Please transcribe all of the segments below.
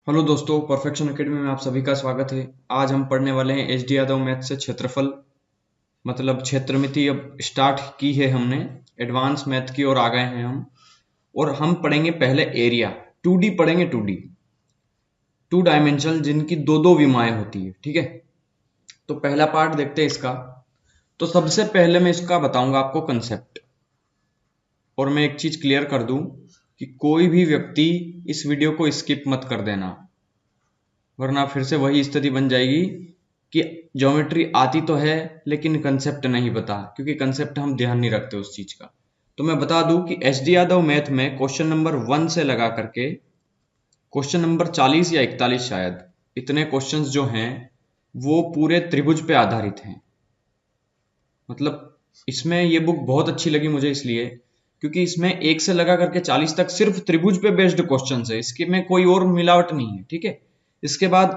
Hello दोस्तों, perfection academy में आप सभी का स्वागत है। आज हम पढ़ने वाले हैं एच डी यादव मैथ से क्षेत्रफल मतलब क्षेत्रमिति। अब स्टार्ट की है हमने, एडवांस मैथ की ओर आ गए हैं हम। और हम पढ़ेंगे पहले एरिया, 2D पढ़ेंगे, 2D, 2 डायमेंशनल, जिनकी दो दो विमाएं होती है। ठीक है, तो पहला पार्ट देखते हैं इसका। तो सबसे पहले मैं इसका बताऊंगा आपको कंसेप्ट। और मैं एक चीज क्लियर कर दूं कि कोई भी व्यक्ति इस वीडियो को स्किप मत कर देना, वरना फिर से वही स्थिति बन जाएगी कि ज्योमेट्री आती तो है लेकिन कंसेप्ट नहीं पता, क्योंकि कंसेप्ट हम ध्यान नहीं रखते उस चीज का। तो मैं बता दूं कि एच डी यादव मैथ में क्वेश्चन नंबर 1 से लगा करके क्वेश्चन नंबर 40 या 41 शायद, इतने क्वेश्चंस जो हैं वो पूरे त्रिभुज पे आधारित हैं। मतलब इसमें ये बुक बहुत अच्छी लगी मुझे इसलिए क्योंकि इसमें 1 से लगा करके 40 तक सिर्फ त्रिभुज पे बेस्ड क्वेश्चन है, इसके में कोई और मिलावट नहीं है। ठीक है, इसके बाद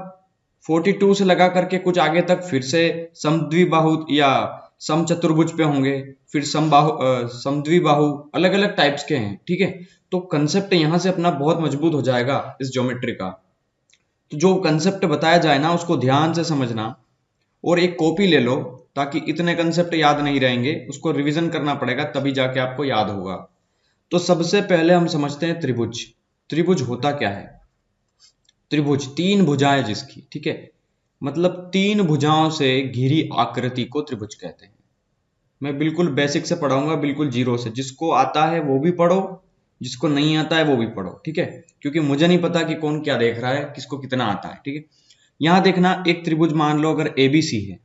42 से लगा करके कुछ आगे तक फिर से समद्विबाहु या समचतुर्भुज पे होंगे, फिर समद्विबाहु, अलग अलग टाइप्स के हैं। ठीक है, तो कंसेप्ट यहां से अपना बहुत मजबूत हो जाएगा इस ज्योमेट्री का। तो जो कंसेप्ट बताया जाए ना उसको ध्यान से समझना, और एक कॉपी ले लो, ताकि इतने कंसेप्ट याद नहीं रहेंगे, उसको रिवीजन करना पड़ेगा तभी जाके आपको याद होगा। तो सबसे पहले हम समझते हैं त्रिभुज। त्रिभुज होता क्या है? त्रिभुज तीन भुजाएं जिसकी, ठीक है, मतलब तीन भुजाओं से घिरी आकृति को त्रिभुज कहते हैं। मैं बिल्कुल बेसिक से पढ़ाऊंगा, बिल्कुल जीरो से। जिसको आता है वो भी पढ़ो, जिसको नहीं आता है वो भी पढ़ो। ठीक है, क्योंकि मुझे नहीं पता कि कौन क्या देख रहा है, किसको कितना आता है। ठीक है, यहां देखना, एक त्रिभुज मान लो अगर एबीसी है।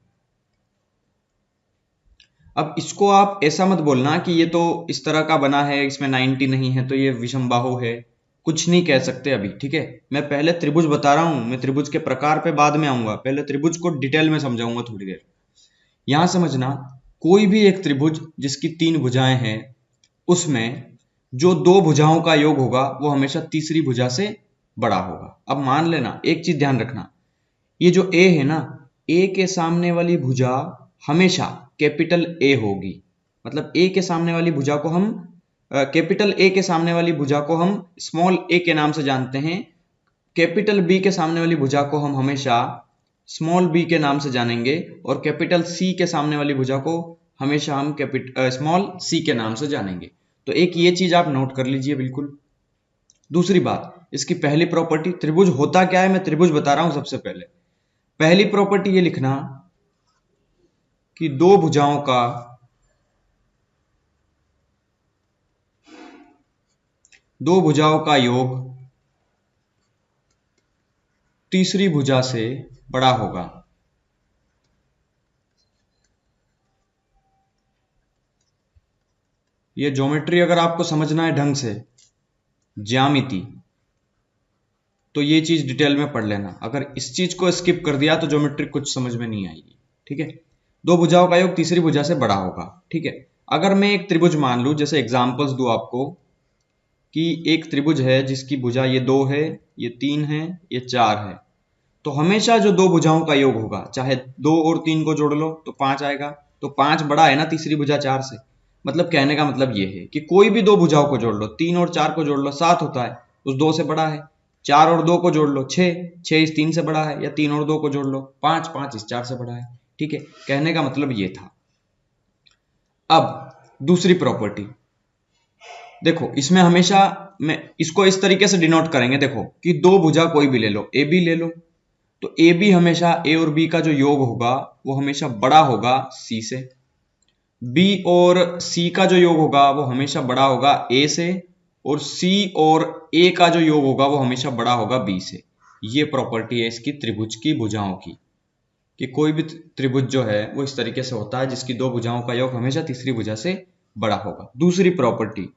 अब इसको आप ऐसा मत बोलना कि ये तो इस तरह का बना है, इसमें 90 नहीं है तो ये विषमबाहु है। कुछ नहीं कह सकते अभी। ठीक है, मैं पहले त्रिभुज बता रहा हूं, मैं त्रिभुज के प्रकार पे बाद में आऊंगा, पहले त्रिभुज को डिटेल में समझाऊंगा थोड़ी देर। यहां समझना, कोई भी एक त्रिभुज जिसकी तीन भुजाएं हैं, उसमें जो दो भुजाओं का योग होगा वो हमेशा तीसरी भुजा से बड़ा होगा। अब मान लेना, एक चीज ध्यान रखना, ये जो ए है ना, ए के सामने वाली भुजा हमेशा कैपिटल ए होगी। मतलब ए के सामने वाली भुजा को हम कैपिटल ए के सामने वाली भुजा को हम स्मॉल ए के नाम से जानते हैं। कैपिटल बी के सामने वाली भुजा को हम हमेशा स्मॉल बी के नाम से जानेंगे, और कैपिटल सी के सामने वाली भुजा को हमेशा हम स्मॉल सी के नाम से जानेंगे। तो एक ये चीज आप नोट कर लीजिए बिल्कुल। दूसरी बात, इसकी पहली प्रॉपर्टी, त्रिभुज होता क्या है मैं त्रिभुज बता रहा हूं। सबसे पहले पहली प्रॉपर्टी ये लिखना कि दो भुजाओं का योग तीसरी भुजा से बड़ा होगा। ये ज्योमेट्री अगर आपको समझना है ढंग से, ज्यामिति, तो ये चीज डिटेल में पढ़ लेना। अगर इस चीज को स्किप कर दिया तो ज्योमेट्री कुछ समझ में नहीं आएगी। ठीक है, दो भुजाओं का योग तीसरी भुजा से बड़ा होगा। ठीक है, अगर मैं एक त्रिभुज मान लूं, जैसे एग्जांपल्स दूं आपको, कि एक त्रिभुज है जिसकी भुजा ये 2 है, ये 3 है, ये 4 है, तो हमेशा जो दो भुजाओं का योग होगा, चाहे 2 और 3 को जोड़ लो तो 5 आएगा। तो 5 बड़ा है ना तीसरी भुजा 4 से। मतलब कहने का मतलब ये है कि कोई भी दो भुजाओं को जोड़ लो, 3 और 4 को जोड़ लो 7 होता है, उस 2 से बड़ा है। 4 और 2 को जोड़ लो 6, 6 इस 3 से बड़ा है, या 3 और 2 को जोड़ लो 5, 5 इस 4 से बड़ा है। ठीक है, कहने का मतलब ये था। अब दूसरी प्रॉपर्टी देखो, इसमें हमेशा मैं इसको इस तरीके से डिनोट करेंगे, देखो कि दो भुजा कोई भी ले लो, ए बी ले लो, तो ए बी हमेशा ए और बी का जो योग होगा वो हमेशा बड़ा होगा सी से। बी और सी का जो योग होगा वो हमेशा बड़ा होगा ए से, और सी और ए का जो योग होगा वो हमेशा बड़ा होगा बी से। ये प्रॉपर्टी है इसकी त्रिभुज की भुजाओं की, कि कोई भी त्रिभुज जो है वो इस तरीके से होता है जिसकी दो भुजाओं का योग हमेशा तीसरी भुजा से बड़ा होगा। दूसरी प्रॉपर्टी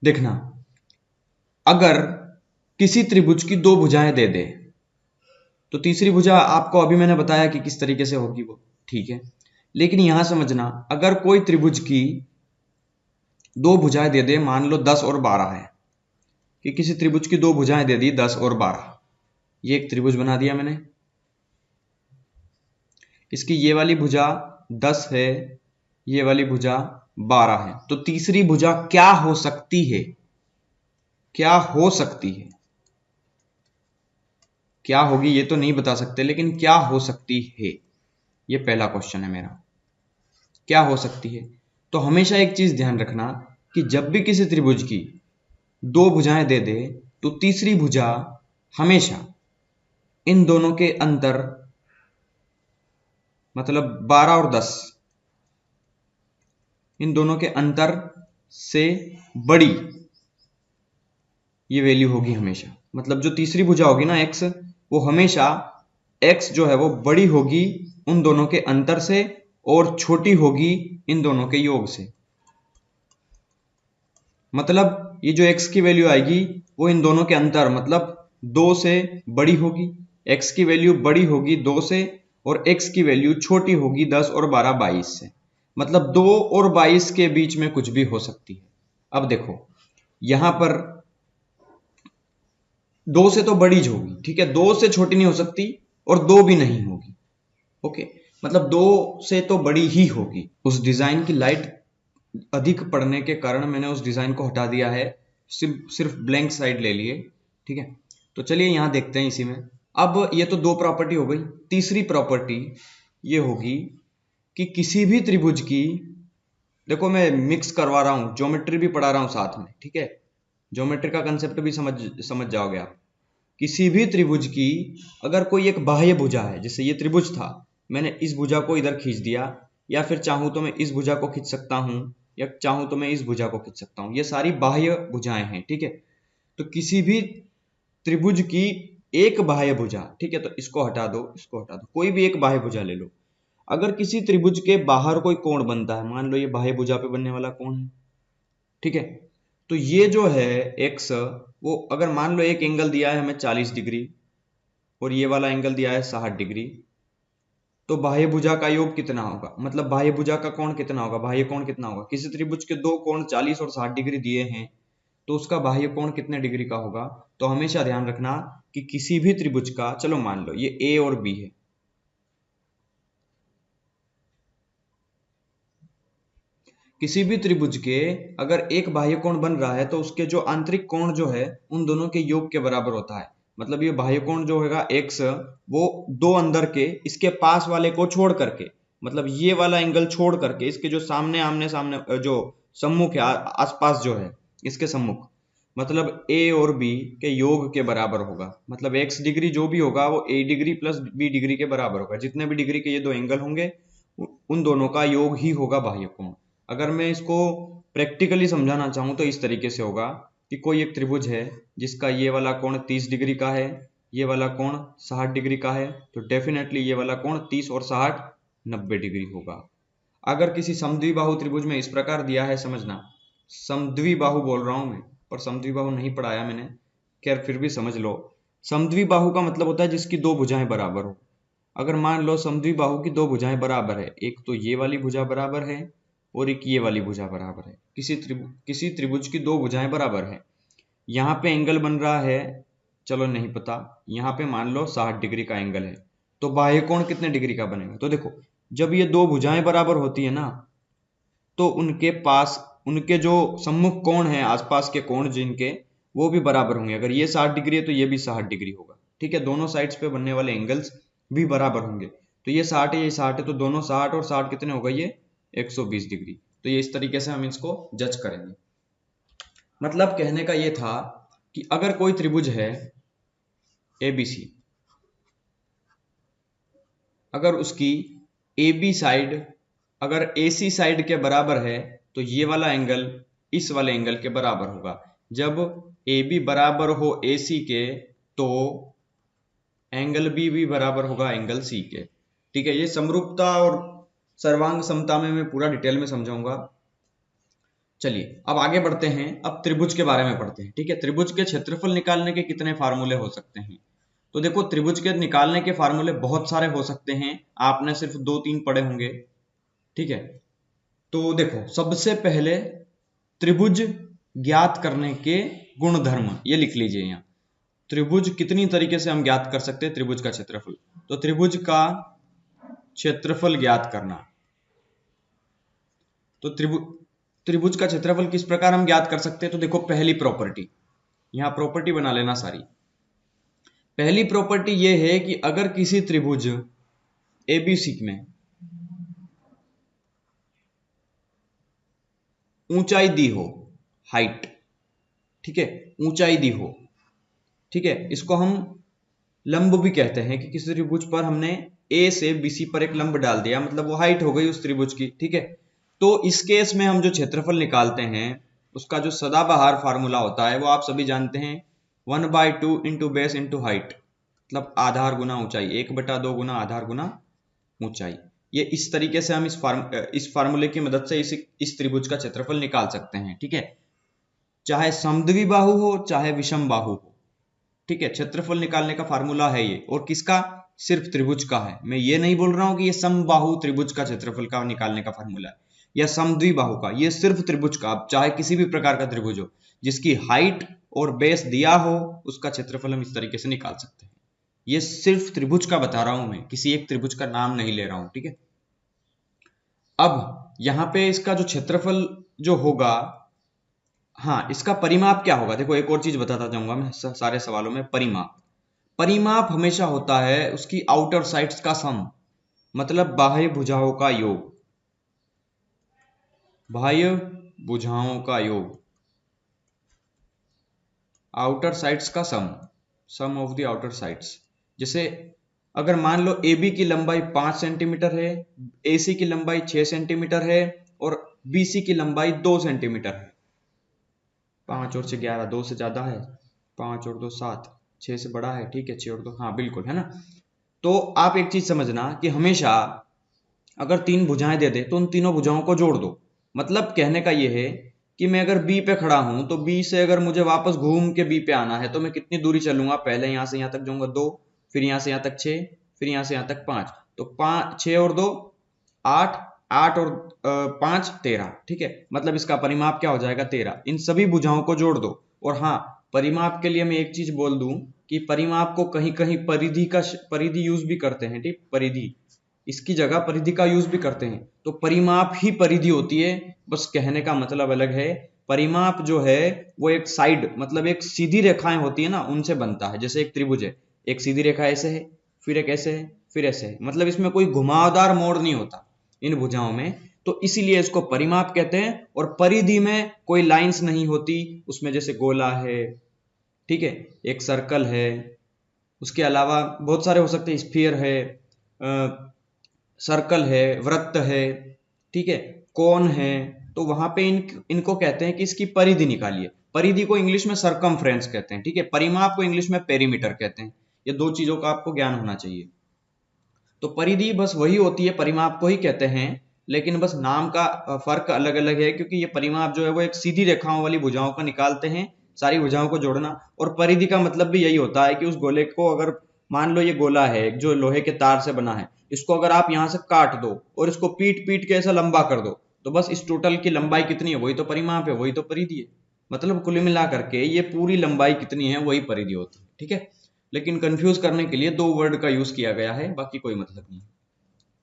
देखना, अगर किसी त्रिभुज की दो भुजाएं दे दे, तो तीसरी भुजा आपको अभी मैंने बताया कि किस तरीके से होगी वो। ठीक है, लेकिन यहां समझना, अगर कोई त्रिभुज की दो भुजाएं दे दे, मान लो 10 और 12 है, कि किसी त्रिभुज की दो भुजाएं दे दी 10 और 12, ये एक त्रिभुज बना दिया मैंने। इसकी ये वाली भुजा 10 है, ये वाली भुजा 12 है, तो तीसरी भुजा क्या हो सकती है? क्या हो सकती है, क्या होगी ये तो नहीं बता सकते, लेकिन क्या हो सकती है, ये पहला क्वेश्चन है मेरा। क्या हो सकती है? तो हमेशा एक चीज ध्यान रखना कि जब भी किसी त्रिभुज की दो भुजाएं दे दे तो तीसरी भुजा हमेशा इन दोनों के अंतर, मतलब 12 और 10, इन दोनों के अंतर से बड़ी ये वैल्यू होगी हमेशा। मतलब जो तीसरी भुजा होगी ना x, वो हमेशा x जो है वो बड़ी होगी उन दोनों के अंतर से और छोटी होगी इन दोनों के योग से। मतलब ये जो x की वैल्यू आएगी वो इन दोनों के अंतर मतलब 2 से बड़ी होगी। x की वैल्यू बड़ी होगी 2 से और x की वैल्यू छोटी होगी 10 और 12 22 से। मतलब 2 और 22 के बीच में कुछ भी हो सकती है। अब देखो यहां पर 2 से तो बड़ी ज होगी, ठीक है, 2 से छोटी नहीं हो सकती और 2 भी नहीं होगी। ओके, मतलब 2 से तो बड़ी ही होगी। उस डिजाइन की लाइट अधिक पड़ने के कारण मैंने उस डिजाइन को हटा दिया है, सिर्फ ब्लैंक साइड ले लिए, ठीक है। तो चलिए यहां देखते हैं इसी में। अब ये तो दो प्रॉपर्टी हो गई। तीसरी प्रॉपर्टी ये होगी कि किसी भी त्रिभुज की, देखो मैं मिक्स करवा रहा हूं, ज्योमेट्री भी पढ़ा रहा हूं साथ में, ठीक है, ज्योमेट्री का कंसेप्ट भी समझ जाओगे आप। किसी भी त्रिभुज की अगर कोई एक बाह्य भुजा है, जैसे ये त्रिभुज था, मैंने इस भुजा को इधर खींच दिया, या फिर चाहूं तो मैं इस भुजा को खींच सकता हूं, या चाहूं तो मैं इस भुजा को खींच सकता हूं, ये सारी बाह्य भुजाएं हैं, ठीक है। तो किसी भी त्रिभुज की एक बाह्य भुजा, ठीक है, तो इसको हटा दो, इसको हटा दो, कोई भी एक बाह्य भुजा ले लो। अगर किसी त्रिभुज के बाहर कोई कोण बनता है, मान लो ये बाह्य भुजा पे बनने वाला कोण है, ठीक है, तो ये जो है एक्स, वो अगर मान लो एक एंगल दिया है हमें 40 डिग्री और ये वाला एंगल दिया है 60 डिग्री, तो बाह्य भुजा का योग कितना होगा, मतलब बाह्य भुजा का कोण कितना होगा, बाह्य कोण कितना होगा। किसी त्रिभुज के दो कोण 40 और 60 डिग्री दिए हैं तो उसका बाह्य कोण कितने डिग्री का होगा। तो हमेशा ध्यान रखना कि किसी भी त्रिभुज का, चलो मान लो ये ए और बी है, किसी भी त्रिभुज के अगर एक बाह्य कोण बन रहा है तो उसके जो आंतरिक कोण जो है उन दोनों के योग के बराबर होता है। मतलब ये बाह्य कोण जो होगा x, वो दो अंदर के इसके पास वाले को छोड़ करके, मतलब ये वाला एंगल छोड़ करके इसके जो सामने आमने सामने जो सम्मुख है, आसपास जो है इसके सम्मुख, मतलब a और b के योग के बराबर होगा। मतलब x डिग्री जो भी होगा वो a degree plus b degree के बराबर होगा। जितने भी डिग्री के ये दो एंगल होंगे उन दोनों का योग ही होगा बाह्य कोण। अगर मैं इसको प्रैक्टिकली समझाना चाहूं तो इस तरीके से होगा कि कोई एक त्रिभुज है जिसका ये वाला कोण 30 डिग्री का है, ये वाला कोण 60 डिग्री का है, तो डेफिनेटली ये वाला कोण 30 और 60 90 डिग्री होगा। अगर किसी समद्विबाहु त्रिभुज में इस प्रकार दिया है, समझना समद्विबाहु बोल रहा हूं मैं, पर समद्विबाहु नहीं पढ़ाया मैंने, खैर फिर भी समझ लो। समद्विबाहु का मतलब होता है जिसकी दो भुजाएं बराबर हो। अगर मान लो समद्विबाहु की दो भुजाएं बराबर है, एक तो ये वाली भुजा बराबर है और एक ये वाली भुजा बराबर है, किसी त्रिभुज की दो भुजाएं बराबर है, यहाँ पे एंगल बन रहा है, चलो नहीं पता, यहाँ पे मान लो 60 डिग्री का एंगल है, तो बाह्य कोण कितने डिग्री का बनेगा। तो देखो जब ये दो भुजाएं बराबर होती है ना, तो उनके पास उनके जो सम्मुख कोण है, आसपास के कोण जिनके, वो भी बराबर होंगे। अगर ये 60 डिग्री है तो ये भी 60 डिग्री होगा, ठीक है, दोनों साइड्स पे बनने वाले एंगल्स भी बराबर होंगे। तो ये 60 है, ये 60 है, तो दोनों 60 और 60 कितने हो गए, ये 120 डिग्री। तो ये इस तरीके से हम इसको जज करेंगे। मतलब कहने का ये था कि अगर कोई त्रिभुज है एबीसी, अगर उसकी ए बी साइड अगर AC साइड के बराबर है तो ये वाला एंगल इस वाले एंगल के बराबर होगा। जब AB बराबर हो AC के तो एंगल B भी बराबर होगा एंगल C के, ठीक है। ये समरूपता और सर्वांग समता में मैं पूरा डिटेल में समझाऊंगा। चलिए अब आगे बढ़ते हैं, अब त्रिभुज के बारे में पढ़ते हैं, ठीक है। त्रिभुज के क्षेत्रफल निकालने के कितने फार्मूले हो सकते हैं। तो देखो त्रिभुज के निकालने के फार्मूले बहुत सारे हो सकते हैं, आपने सिर्फ 2-3 पढ़े होंगे, ठीक है। तो देखो सबसे पहले त्रिभुज ज्ञात करने के गुणधर्म ये लिख लीजिए यहाँ। त्रिभुज कितनी तरीके से हम ज्ञात कर सकते हैं त्रिभुज का क्षेत्रफल। तो त्रिभुज का क्षेत्रफल ज्ञात करना, तो त्रिभुज का क्षेत्रफल किस प्रकार हम ज्ञात कर सकते हैं। तो देखो पहली प्रॉपर्टी, यहां प्रॉपर्टी बना लेना सारी। पहली प्रॉपर्टी ये है कि अगर किसी त्रिभुज एबीसी में ऊंचाई दी हो, हाइट, ठीक है, ऊंचाई दी हो, ठीक है, इसको हम लंब भी कहते हैं कि किसी त्रिभुज पर हमने ए से बीसी पर एक लंब डाल दिया, मतलब वो हाइट हो गई उस त्रिभुज की, ठीक है। तो इस केस में हम जो क्षेत्रफल निकालते हैं उसका जो सदाबहार फार्मूला होता है वो आप सभी जानते हैं, 1/2 इंटू बेस इंटू हाइट, मतलब आधार गुना ऊंचाई, 1/2 गुना आधार गुना ऊंचाई। ये इस तरीके से हम इस फार्मूले की मदद से इस त्रिभुज का क्षेत्रफल निकाल सकते हैं, ठीक है, चाहे समद्विबाहु हो चाहे विषम बाहु हो, ठीक है। क्षेत्रफल निकालने का फार्मूला है ये, और किसका, सिर्फ त्रिभुज का है। मैं ये नहीं बोल रहा हूं कि ये समबाहु त्रिभुज का क्षेत्रफल का निकालने का फार्मूला है या समद्विबाहु का, ये सिर्फ त्रिभुज का। आप चाहे किसी भी प्रकार का त्रिभुज हो जिसकी हाइट और बेस दिया हो, उसका क्षेत्रफल हम इस तरीके से निकाल सकते हैं। ये सिर्फ त्रिभुज का बता रहा हूं मैं, किसी एक त्रिभुज का नाम नहीं ले रहा हूं, ठीक है। अब यहां पे इसका जो क्षेत्रफल जो होगा, हाँ, इसका परिमाप क्या होगा, देखो एक और चीज बताता जाऊंगा मैं सारे सवालों में। परिमाप हमेशा होता है उसकी आउटर साइड्स का सम, मतलब बाह्य भुजाओं का योग, बाह्य भुजाओं का योग, आउटर साइड्स का सम ऑफ द आउटर साइड्स। जैसे अगर मान लो AB की लंबाई 5 सेंटीमीटर है, AC की लंबाई 6 सेंटीमीटर है और BC की लंबाई 2 सेंटीमीटर है। 5 और 6 11, 2 से ज्यादा है, 5 और 2 7, 6 से बड़ा है, ठीक है, 6 और 2, हाँ बिल्कुल, है ना। तो आप एक चीज समझना कि हमेशा अगर 3 भुजाएं दे दे तो उन तीनों भुजाओं को जोड़ दो। मतलब कहने का यह है कि मैं अगर B पे खड़ा हूं तो B से अगर मुझे वापस घूम के B पे आना है तो मैं कितनी दूरी चलूंगा, पहले यहां से यहां तक जाऊंगा 2, फिर यहां से यहां तक 6, फिर यहां से यहां तक 5, तो 5 6 और 2 8, 8 और 5 13, ठीक है। मतलब इसका परिमाप क्या हो जाएगा, 13। इन सभी भुजाओं को जोड़ दो। और हाँ, परिमाप के लिए मैं एक चीज बोल दूं कि परिमाप को कहीं कहीं परिधि यूज भी करते हैं, ठीक, परिधि, इसकी जगह परिधि का यूज भी करते हैं। तो परिमाप ही परिधि होती है, बस कहने का मतलब अलग है। परिमाप जो है वो एक साइड, मतलब एक सीधी रेखाएं होती है ना, उनसे बनता है। जैसे एक त्रिभुज है, एक सीधी रेखा ऐसे है, फिर एक ऐसे है, फिर ऐसे है, मतलब इसमें कोई घुमावदार मोड़ नहीं होता इन भुजाओं में, तो इसीलिए इसको परिमाप कहते हैं। और परिधि में कोई लाइंस नहीं होती उसमें, जैसे गोला है, ठीक है, एक सर्कल है, उसके अलावा बहुत सारे हो सकते हैं, स्फीयर है, सर्कल है, वृत्त है, ठीक है, कोन है। तो वहां पे इनको कहते हैं कि इसकी परिधि निकालिए। परिधि को इंग्लिश में सरकमफ्रेंस कहते हैं, ठीक है। परिमाप को इंग्लिश में पेरीमीटर कहते हैं। ये दो चीजों का आपको ज्ञान होना चाहिए। तो परिधि बस वही होती है, परिमाप को ही कहते हैं, लेकिन बस नाम का फर्क अलग अलग है, क्योंकि ये परिमाप जो है वो एक सीधी रेखाओं वाली भुजाओं का निकालते हैं, सारी भुजाओं को जोड़ना। और परिधि का मतलब भी यही होता है कि उस गोले को, अगर मान लो ये गोला है जो लोहे के तार से बना है, इसको अगर आप यहां से काट दो और इसको पीट पीट के ऐसा लंबा कर दो, तो बस इस टोटल की लंबाई कितनी है, वही तो परिमाप है, वही तो परिधि है। मतलब कुल मिला करके ये पूरी लंबाई कितनी है वही परिधि होती है, ठीक है। लेकिन कंफ्यूज करने के लिए दो वर्ड का यूज किया गया है, बाकी कोई मतलब नहीं।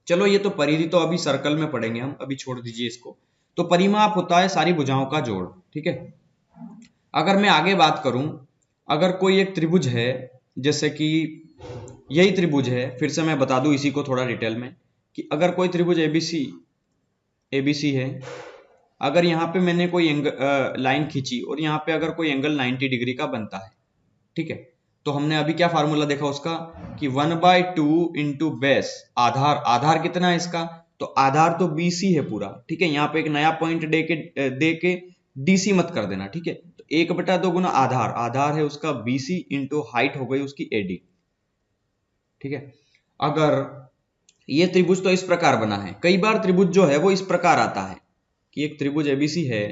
चलो, ये तो परिधि तो अभी सर्कल में पढ़ेंगे हम, अभी छोड़ दीजिए इसको। तो परिमाप होता है सारी भुजाओं का जोड़, ठीक है। अगर मैं आगे बात करूं, अगर कोई एक त्रिभुज है, जैसे कि यही त्रिभुज है, फिर से मैं बता दूं इसी को थोड़ा डिटेल में, कि अगर कोई त्रिभुज एबीसी है, अगर यहाँ पे मैंने कोई लाइन खींची और यहाँ पे अगर कोई एंगल 90 डिग्री का बनता है, ठीक है, तो हमने अभी क्या फार्मूला देखा उसका, कि 1/2 इंटू बेस, आधार कितना है इसका, तो आधार तो BC है पूरा, ठीक है। यहाँ पे एक नया पॉइंट दे के DC मत कर देना, ठीक है। तो 1/2 गुना आधार है उसका BC इंटू हाइट हो गई उसकी AD, ठीक है। अगर ये त्रिभुज तो इस प्रकार बना है, कई बार त्रिभुज जो है वो इस प्रकार आता है कि एक त्रिभुज ABC है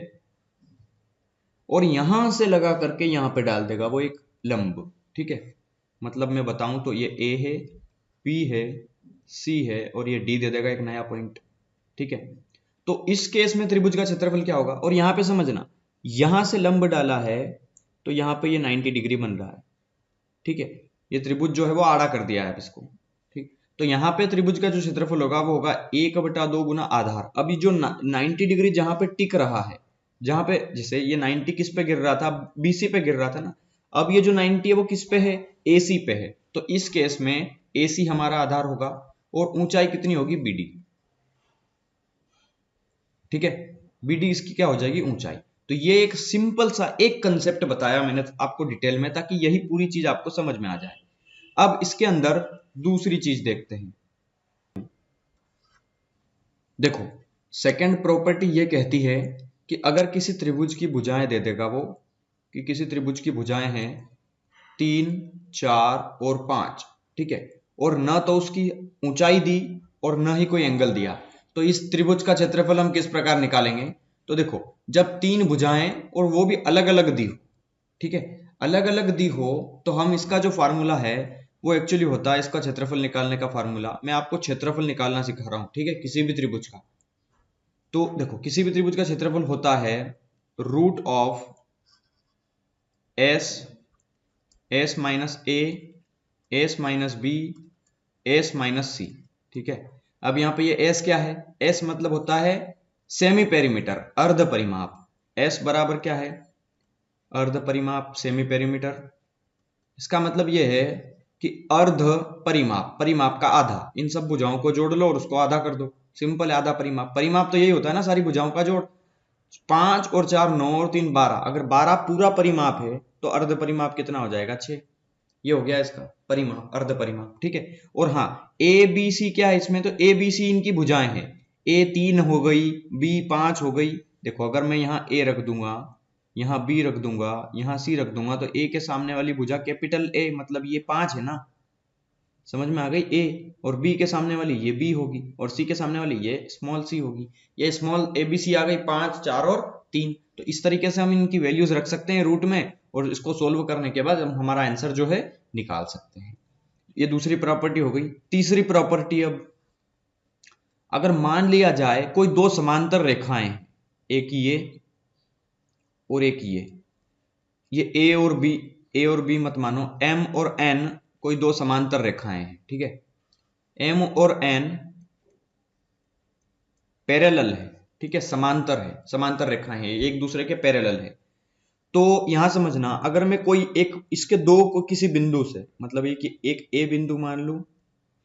और यहां से लगा करके यहां पे डाल देगा वो एक लंब, ठीक है। मतलब मैं बताऊं तो ये A है, B है, C है और ये D दे देगा एक नया पॉइंट, ठीक है। तो इस केस में त्रिभुज का क्षेत्रफल क्या होगा, और यहां पे समझना, यहां से लंब डाला है तो यहां पे ये 90 डिग्री बन रहा है, ठीक है। ये त्रिभुज जो है वो आड़ा कर दिया है इसको, ठीक। तो यहाँ पे त्रिभुज का जो क्षेत्रफल होगा वो होगा 1/2 गुना आधार। अभी जो 90 डिग्री जहां पे टिक रहा है, जहां पे जैसे ये 90 किस पे गिर रहा था, BC पे गिर रहा था ना, अब ये जो 90 है वो किस पे है, AC पे है, तो इस केस में AC हमारा आधार होगा और ऊंचाई कितनी होगी, BD। ठीक है, BD इसकी क्या हो जाएगी, ऊंचाई। तो ये एक सिंपल सा एक कंसेप्ट बताया मैंने आपको डिटेल में, ताकि यही पूरी चीज आपको समझ में आ जाए। अब इसके अंदर दूसरी चीज देखते हैं। देखो, सेकंड प्रॉपर्टी ये कहती है कि अगर किसी त्रिभुज की भुजाएं दे देगा वो, कि किसी त्रिभुज की भुजाएं हैं 3, 4 और 5, ठीक है, और न तो उसकी ऊंचाई दी और न ही कोई एंगल दिया, तो इस त्रिभुज का क्षेत्रफल हम किस प्रकार निकालेंगे। तो देखो, जब 3 भुजाएं और वो भी अलग अलग दी हो, ठीक है, अलग अलग दी हो, तो हम इसका जो फार्मूला है वो एक्चुअली होता है, इसका क्षेत्रफल निकालने का फार्मूला, मैं आपको क्षेत्रफल निकालना सिखा रहा हूं, ठीक है, किसी भी त्रिभुज का। तो देखो, किसी भी त्रिभुज का क्षेत्रफल होता है root of s, s minus a, s minus b, s minus c. ठीक है, अब यहां पे ये एस क्या है, एस मतलब होता है सेमी पेरीमीटर, अर्ध परिमाप। एस बराबर क्या है, अर्ध परिमाप, सेमी पेरीमीटर। इसका मतलब यह है कि अर्ध परिमाप, परिमाप का आधा, इन सब भुजाओं को जोड़ लो और उसको आधा कर दो, सिंपल है, आधा परिमाप। परिमाप तो यही होता है ना, सारी भुजाओं का जोड़। 5 और 4 9 और 3 12, अगर 12 पूरा परिमाप है तो अर्ध परिमाप कितना हो जाएगा, 6। ये हो गया इसका परिमाप, अर्ध परिमाप। ठीक है, और हाँ, ए बी सी क्या है इसमें, तो ए बी सी इनकी भुजाएं हैं, ए 3 हो गई, बी 5 हो गई। देखो, अगर मैं यहाँ ए रख दूंगा, यहाँ बी रख दूंगा, यहाँ सी रख दूंगा, तो ए के सामने वाली भुजा कैपिटल ए, मतलब ये 5 है ना, समझ में आ गई। ए और बी के सामने वाली ये बी होगी, और सी के सामने वाली ये स्मॉल सी होगी। ये स्मॉल ए बी सी आ गई, 5 4 और 3। तो इस तरीके से हम इनकी वैल्यूज रख सकते हैं रूट में, और इसको सोल्व करने के बाद हम हमारा आंसर जो है निकाल सकते हैं। ये दूसरी प्रॉपर्टी हो गई। तीसरी प्रॉपर्टी, अब अगर मान लिया जाए कोई दो समांतर रेखाएं, एक ये और एक ये ए और बी मत मानो, एम और एन कोई दो समांतर रेखाएं हैं, ठीक है, एम और एन पैरेलल है, ठीक है, समांतर है, समांतर रेखाएं हैं, एक दूसरे के पैरेलल है। तो यहां समझना, अगर मैं कोई एक इसके दो को किसी बिंदु से, मतलब ये कि एक ए बिंदु मान लूं,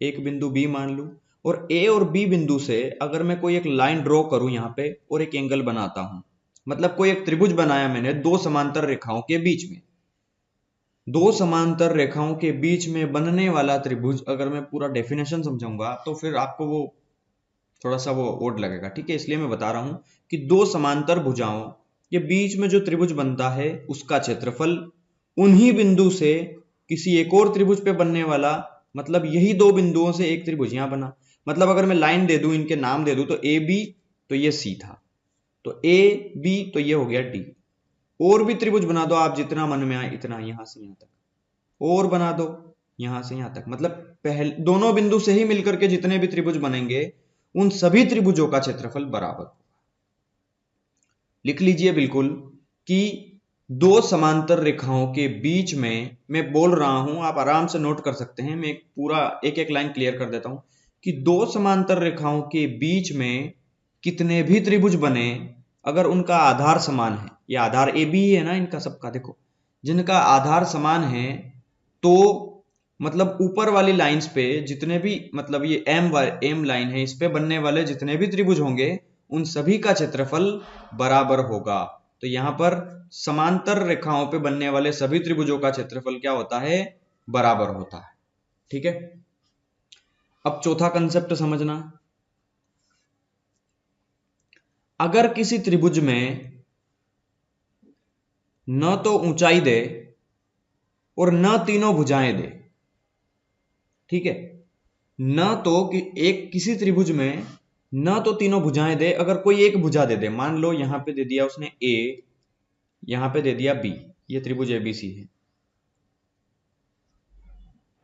एक बिंदु बी मान लूं, और ए और बी बिंदु से अगर मैं कोई एक लाइन ड्रॉ करूं यहां पे और एक एंगल बनाता हूं, मतलब कोई एक त्रिभुज बनाया मैंने दो समांतर रेखाओं के बीच में, दो समांतर रेखाओं के बीच में बनने वाला त्रिभुज, अगर मैं पूरा डेफिनेशन समझाऊंगा तो फिर आपको वो थोड़ा सा वो ओड लगेगा, ठीक है, इसलिए मैं बता रहा हूं कि दो समांतर भुजाओं के बीच में जो त्रिभुज बनता है उसका क्षेत्रफल उन्हीं बिंदु से किसी एक और त्रिभुज पे बनने वाला, मतलब यही दो बिंदुओं से एक त्रिभुज यहां बना, मतलब अगर मैं लाइन दे दूं, इनके नाम दे दूं, तो ए बी, तो ये सी था, तो ए बी, तो ये हो गया डी। और भी त्रिभुज बना दो आप, जितना मन में आए इतना, यहां से यहां तक, और बना दो यहां से यहां तक, मतलब पहले दोनों बिंदु से ही मिलकर के जितने भी त्रिभुज बनेंगे उन सभी त्रिभुजों का क्षेत्रफल बराबर। लिख लीजिए बिल्कुल कि दो समांतर रेखाओं के बीच में, मैं बोल रहा हूं, आप आराम से नोट कर सकते हैं, मैं पूरा एक एक लाइन क्लियर कर देता हूं कि दो समांतर रेखाओं के बीच में कितने भी त्रिभुज बने, अगर उनका आधार समान है, ये आधार ए बी है ना इनका सबका, देखो, जिनका आधार समान है, तो मतलब ऊपर वाली लाइंस पे जितने भी, मतलब ये एम लाइन है, इस पे बनने वाले जितने भी त्रिभुज होंगे उन सभी का क्षेत्रफल बराबर होगा। तो यहां पर समांतर रेखाओं पे बनने वाले सभी त्रिभुजों का क्षेत्रफल क्या होता है, बराबर होता है। ठीक है, अब चौथा कंसेप्ट समझना, अगर किसी त्रिभुज में न तो ऊंचाई दे और न तीनों भुजाएं दे, ठीक है, न तो कि एक किसी त्रिभुज में न तो तीनों भुजाएं दे, अगर कोई एक भुजा दे दे, मान लो यहां पे दे दिया उसने ए, यहां पे दे दिया बी, ये त्रिभुज एबीसी है,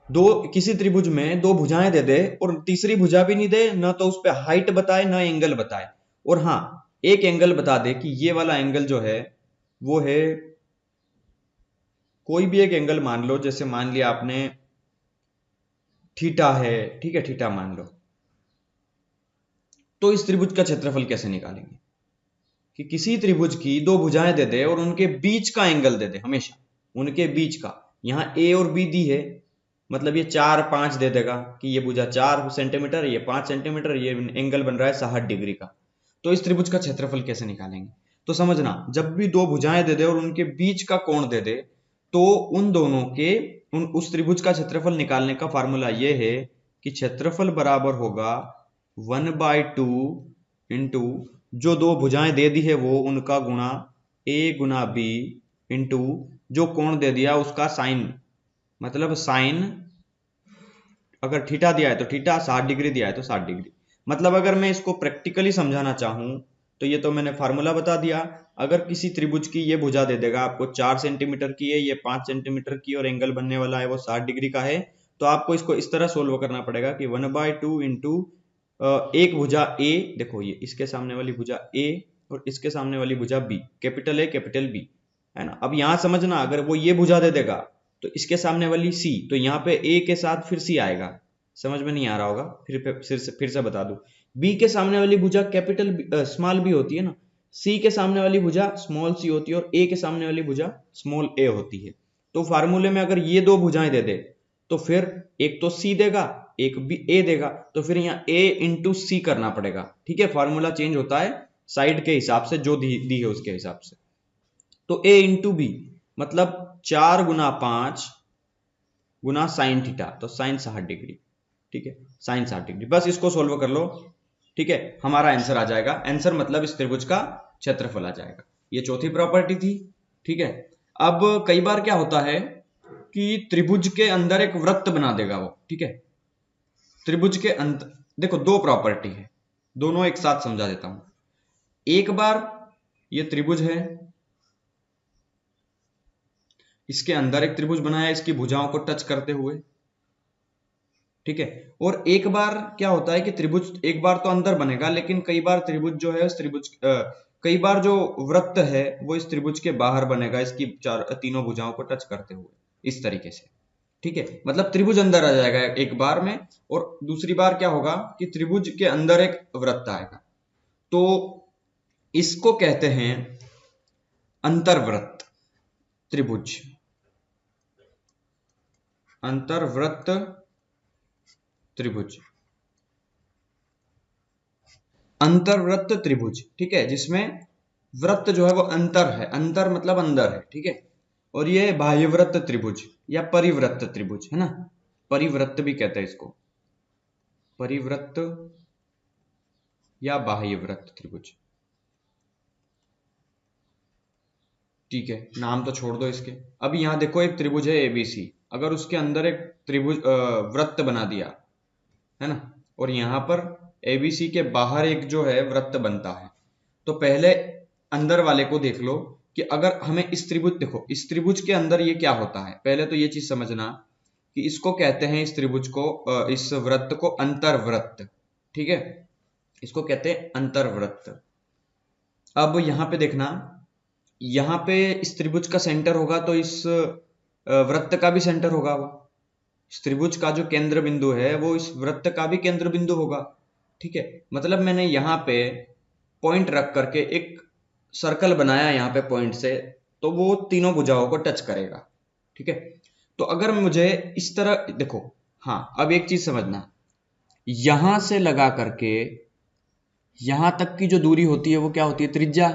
दो किसी त्रिभुज में दो भुजाएं दे दे और तीसरी भुजा भी नहीं दे, न तो उस पे हाइट बताए न एंगल बताए, और हाँ, एक एंगल बता दे कि ये वाला एंगल जो है वो है, कोई भी एक एंगल मान लो, जैसे मान लिया आपने थीटा है, ठीक है, थीटा मान लो, तो इस त्रिभुज का क्षेत्रफल कैसे निकालेंगे, कि किसी त्रिभुज की दो भुजाएं दे दे और उनके बीच का एंगल दे दे हमेशा, उनके बीच का। यहाँ ए और बी दी है, मतलब ये 4 5 दे देगा कि ये भुजा 4 सेंटीमीटर, ये 5 सेंटीमीटर, ये एंगल बन रहा है 60 डिग्री का। तो इस त्रिभुज का क्षेत्रफल कैसे निकालेंगे? तो समझना, जब भी दो भुजाएं दे दे और उनके बीच का कोण दे दे, तो उन दोनों के उस त्रिभुज का क्षेत्रफल निकालने का फार्मूला ये है कि क्षेत्रफल बराबर होगा 1/2 इंटू जो दो भुजाएं दे दी है वो उनका गुणा ए गुना बी इंटू जो कोण दे दिया उसका साइन, मतलब साइन अगर थीटा दिया है तो थीटा, 60 डिग्री दिया है तो 60 डिग्री। मतलब अगर मैं इसको प्रैक्टिकली समझाना चाहूं तो ये तो मैंने फार्मूला बता दिया। अगर किसी त्रिभुज की ये भुजा दे देगा आपको 4 सेंटीमीटर की है, ये 5 सेंटीमीटर की और एंगल बनने वाला है वो 60 डिग्री का है, तो आपको इसको इस तरह सोल्व करना पड़ेगा कि 1/2 इंटू एक भुजा ए, देखो ये इसके सामने वाली भुजा ए और इसके सामने वाली भुजा B, capital A capital B, है ना। अब यहां समझना, अगर वो ये भुजा दे देगा तो इसके सामने वाली सी, तो यहाँ पे ए के साथ फिर सी आएगा। समझ में नहीं आ रहा होगा, फिर से बता दूं, बी के सामने वाली भुजा कैपिटल स्मॉल बी होती है ना, सी के सामने वाली भुजा स्मॉल सी होती है और ए के सामने वाली भुजा स्मॉल ए होती है। तो फार्मूले में अगर ये दो भुजाएं दे दे तो फिर एक तो सी देगा एक भी ए देगा, तो फिर यहाँ ए इंटू सी करना पड़ेगा। ठीक है, फार्मूला चेंज होता है साइड के हिसाब से, जो दी है उसके हिसाब से। तो ए इंटू बी मतलब 4 गुना 5 गुना साइन थीटा, तो साइन 60 डिग्री। ठीक है, साइन 60 डिग्री। बस इसको सोल्व कर लो, ठीक है, हमारा आंसर आ जाएगा। आंसर मतलब इस त्रिभुज का क्षेत्रफल आ जाएगा। ये चौथी प्रॉपर्टी थी। ठीक है, अब कई बार क्या होता है कि त्रिभुज के अंदर एक वृत्त बना देगा वो। ठीक है, त्रिभुज के अंदर देखो दो प्रॉपर्टी है, दोनों एक साथ समझा देता हूं। एक बार ये त्रिभुज है, इसके अंदर एक त्रिभुज बनाया इसकी भुजाओं को टच करते हुए। ठीक है, और एक बार क्या होता है कि त्रिभुज एक बार तो अंदर बनेगा, लेकिन कई बार त्रिभुज जो है उस त्रिभुज कई बार जो वृत्त है वो इस त्रिभुज के बाहर बनेगा, इसकी तीनों भुजाओं को टच करते हुए, इस तरीके से। ठीक है, मतलब त्रिभुज अंदर आ जाएगा एक बार में, और दूसरी बार क्या होगा कि त्रिभुज के अंदर एक वृत्त आएगा। तो इसको कहते हैं अंतर्वृत्त त्रिभुज, अंतर्वृत्त त्रिभुज, अंतर्वृत्त त्रिभुज। ठीक है, जिसमें वृत्त जो है वो अंतर है, अंतर मतलब अंदर है। ठीक है, और ये बाह्यवृत्त त्रिभुज या परिवृत्त त्रिभुज है ना, परिवृत्त भी कहते हैं इसको, परिवृत्त या बाह्यवृत्त त्रिभुज। ठीक है, नाम तो छोड़ दो इसके। अब यहां देखो एक त्रिभुज है एबीसी, अगर उसके अंदर एक त्रिभुज वृत्त बना दिया है ना, और यहां पर एबीसी के बाहर एक जो है वृत्त बनता है, तो पहले अंदर वाले को देख लो कि अगर हमें इस त्रिभुज, देखो इस त्रिभुज के अंदर ये क्या होता है, पहले तो ये चीज समझना कि इसको कहते हैं इस त्रिभुज को, इस वृत्त को अंतर्वृत्त। ठीक है, इसको कहते हैं अंतर्वृत्त। अब यहां पे देखना, यहां पे इस त्रिभुज का सेंटर होगा तो इस वृत्त का भी सेंटर होगा, वो इस त्रिभुज का जो केंद्र बिंदु है वो इस वृत्त का भी केंद्र बिंदु होगा। ठीक है, मतलब मैंने यहाँ पे पॉइंट रख करके एक सर्कल बनाया यहाँ पे पॉइंट से, तो वो तीनों भुजाओं को टच करेगा। ठीक है, तो अगर मुझे इस तरह देखो, हाँ अब एक चीज समझना, यहां से लगा करके यहां तक की जो दूरी होती है वो क्या होती है, त्रिज्या,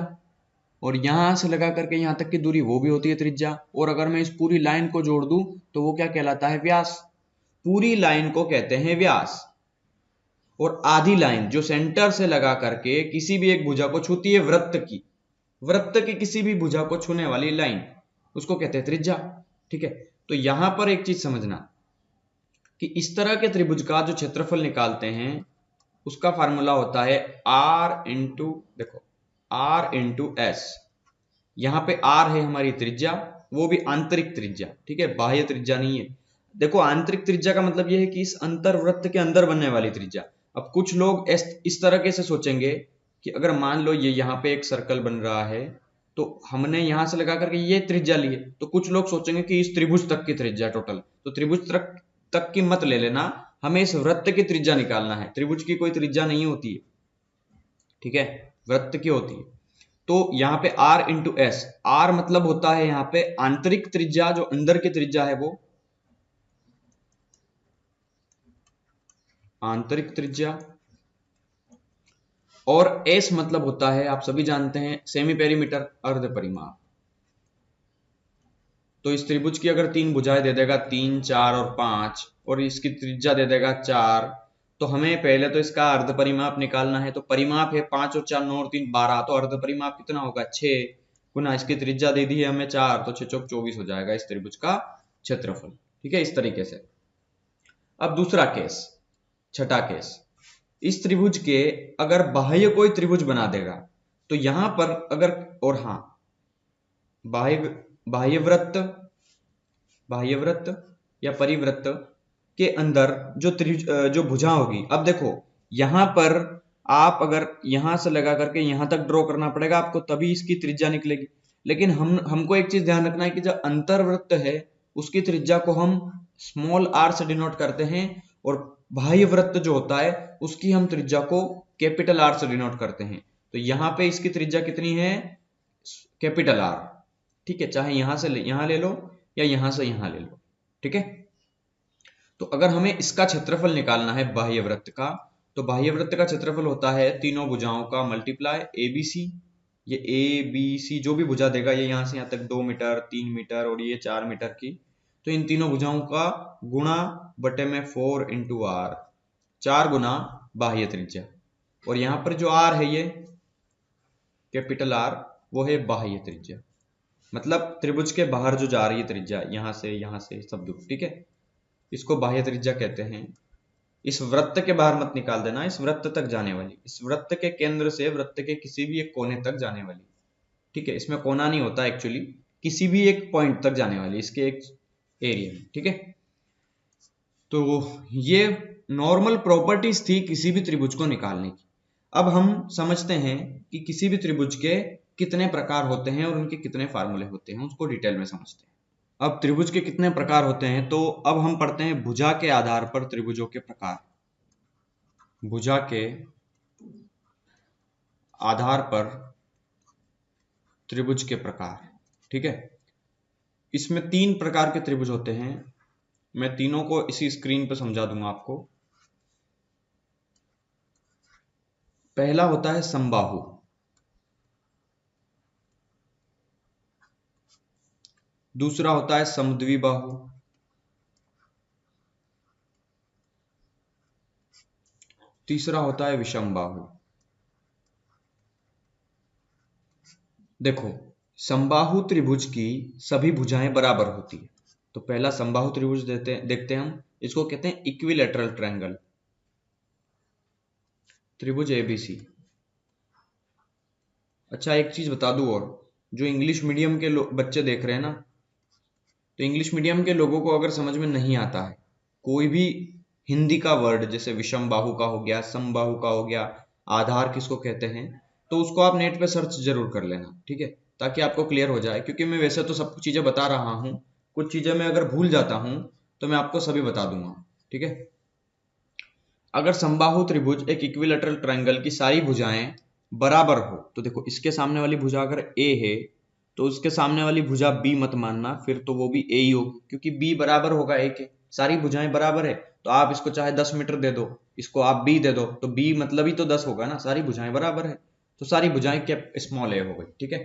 और यहां से लगा करके यहां तक की दूरी वो भी होती है त्रिज्या, और अगर मैं इस पूरी लाइन को जोड़ दूं तो वो क्या कहलाता है, व्यास। पूरी लाइन को कहते हैं व्यास, और आधी लाइन जो सेंटर से लगा करके किसी भी एक भुजा को छूती है, वृत्त की किसी भी भुजा को छूने वाली लाइन, उसको कहते हैं त्रिज्या। ठीक है, तो यहां पर एक चीज समझना कि इस तरह के त्रिभुज का जो क्षेत्रफल निकालते हैं उसका फार्मूला होता है आर इंटू, देखो आर इंटू एस। यहां पे आर है हमारी त्रिज्या, वो भी आंतरिक त्रिज्या। ठीक है, बाह्य त्रिज्या नहीं है। देखो आंतरिक त्रिज्या का मतलब यह है कि इस अंतर्वृत्त के अंदर बनने वाली त्रिज्या। अब कुछ लोग इस तरह से सोचेंगे कि अगर मान लो ये यहाँ पे एक सर्कल बन रहा है, तो हमने यहां से लगा करके ये त्रिज्या ली है, तो कुछ लोग सोचेंगे कि इस त्रिभुज तक की त्रिज्या टोटल, तो त्रिभुज तक की मत ले लेना, हमें इस वृत्त की त्रिज्या निकालना है। त्रिभुज की कोई त्रिज्या नहीं होती है, ठीक है, वृत्त की होती है। तो यहाँ पे r इंटू एस, r मतलब होता है यहाँ पे आंतरिक त्रिज्या, जो अंदर की त्रिज्या है वो आंतरिक त्रिज्या, और एस मतलब होता है, आप सभी जानते हैं, सेमी पेरीमीटर, अर्ध परिमाप। तो इस त्रिभुज की अगर तीन भुजाएं दे देगा, 3, 4 और 5, और इसकी त्रिज्या दे देगा 4, तो हमें पहले तो इसका अर्ध परिमाप निकालना है। तो परिमाप है 5 और 4 9 और 3 12, तो अर्ध परिमाप कितना होगा 6 गुना इसकी त्रिज्या दे दी है हमें 4, तो 6 चौक 24 हो जाएगा इस त्रिभुज का क्षेत्रफल। ठीक है, इस तरीके से। अब दूसरा केस, छठा केस, इस त्रिभुज के अगर बाह्य कोई त्रिभुज बना देगा, तो यहां पर अगर, और हाँ, बाह्य वृत्त या परिवृत्त के अंदर जो भुजा होगी, अब देखो यहां पर आप अगर यहां से लगा करके यहां तक ड्रॉ करना पड़ेगा आपको, तभी इसकी त्रिज्या निकलेगी। लेकिन हमको एक चीज ध्यान रखना है कि जो अंतर्वृत्त है उसकी त्रिज्या को हम स्मॉल r से डिनोट करते हैं, और बाह्य वृत्त जो होता है उसकी हम त्रिज्या को कैपिटल R से डिनोट करते हैं। तो यहां पे इसकी त्रिज्या कितनी है, कैपिटल R। ठीक है, चाहे यहां से यहां ले लो या यहां से यहां ले लो। ठीक है, तो अगर हमें इसका क्षेत्रफल निकालना है बाह्य वृत्त का, तो बाह्य वृत्त का क्षेत्रफल होता है तीनों भुजाओं का मल्टीप्लाई ABC। ये ABC जो भी भुजा देगा, ये यहां से यहां तक 2 मीटर, 3 मीटर और ये 4 मीटर की, तो इन तीनों भुजाओं का गुणा बटे में 4 इंटू R, 4 गुना बाह्य त्रिज्या, और यहां पर जो R है ये कैपिटल R, वो है बाह्य त्रिज्या, मतलब त्रिभुज के बाहर जो जा रही है त्रिज्या, यहां से सब दूर। ठीक है, इसको बाह्य त्रिज्या कहते हैं। इस वृत्त के बाहर मत निकाल देना, इस वृत्त तक जाने वाली, इस वृत्त के केंद्र से वृत्त के किसी भी एक कोने तक जाने वाली। ठीक है, इसमें कोना नहीं होता एक्चुअली, किसी भी एक पॉइंट तक जाने वाली, इसके एक एरिया में। ठीक है, तो ये नॉर्मल प्रॉपर्टीज थी किसी भी त्रिभुज को निकालने की। अब हम समझते हैं कि किसी भी त्रिभुज के कितने प्रकार होते हैं और उनके कितने फार्मूले होते हैं, उसको डिटेल में समझते हैं। अब त्रिभुज के कितने प्रकार होते हैं, तो अब हम पढ़ते हैं भुजा के आधार पर त्रिभुजों के प्रकार। भुजा के आधार पर त्रिभुज के प्रकार। ठीक है, इसमें 3 प्रकार के त्रिभुज होते हैं, मैं तीनों को इसी स्क्रीन पर समझा दूंगा आपको। पहला होता है समबाहु, दूसरा होता है समद्विबाहु, तीसरा होता है विषमबाहु। देखो, समबाहु त्रिभुज की सभी भुजाएं बराबर होती है। तो पहला समबाहु त्रिभुज देखते हैं हम, इसको कहते हैं इक्विलैटरल ट्रायंगल, त्रिभुज ABC। अच्छा, एक चीज बता दूं और, जो इंग्लिश मीडियम के बच्चे देख रहे हैं ना, तो इंग्लिश मीडियम के लोगों को अगर समझ में नहीं आता है कोई भी हिंदी का वर्ड, जैसे विषम बाहु का हो गया, समबाहु का हो गया, आधार किसको कहते हैं, तो उसको आप नेट पे सर्च जरूर कर लेना। ठीक है, ताकि आपको क्लियर हो जाए, क्योंकि मैं वैसे तो सब कुछ चीजें बता रहा हूं, कुछ चीजें मैं अगर भूल जाता हूं तो मैं आपको सभी बता दूंगा। ठीक है, अगर समबाहु त्रिभुज एक इक्विलैटरल ट्रायंगल की सारी भुजाएं बराबर हो, तो देखो इसके सामने वाली भुजा अगर A है तो उसके सामने वाली भुजा B मत मानना, फिर तो वो भी A ही होगी, क्योंकि B बराबर होगा A के, सारी भुजाएं बराबर है। तो आप इसको चाहे 10 मीटर दे दो, इसको आप B दे दो, तो B मतलब ही तो 10 होगा ना, सारी भुजाएं बराबर है, तो सारी भुजाएं कैप स्मॉल a हो गई। ठीक है,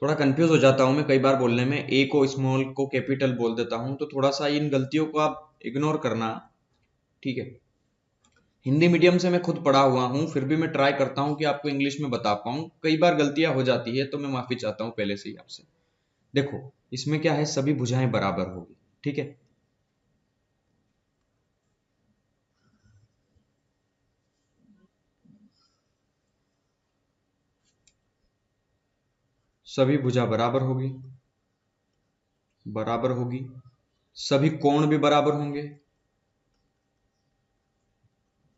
थोड़ा कंफ्यूज हो जाता हूं मैं कई बार बोलने में, A को स्मॉल को कैपिटल बोल देता हूं, तो थोड़ा सा इन गलतियों को आप इग्नोर करना। ठीक है, हिंदी मीडियम से मैं खुद पढ़ा हुआ हूं, फिर भी मैं ट्राई करता हूं कि आपको इंग्लिश में बता पाऊं, कई बार गलतियां हो जाती है, तो मैं माफी चाहता हूं पहले से ही आपसे। देखो, इसमें क्या है, सभी भुजाएं बराबर होगी। ठीक है, सभी भुजा बराबर होगी, सभी कोण भी बराबर होंगे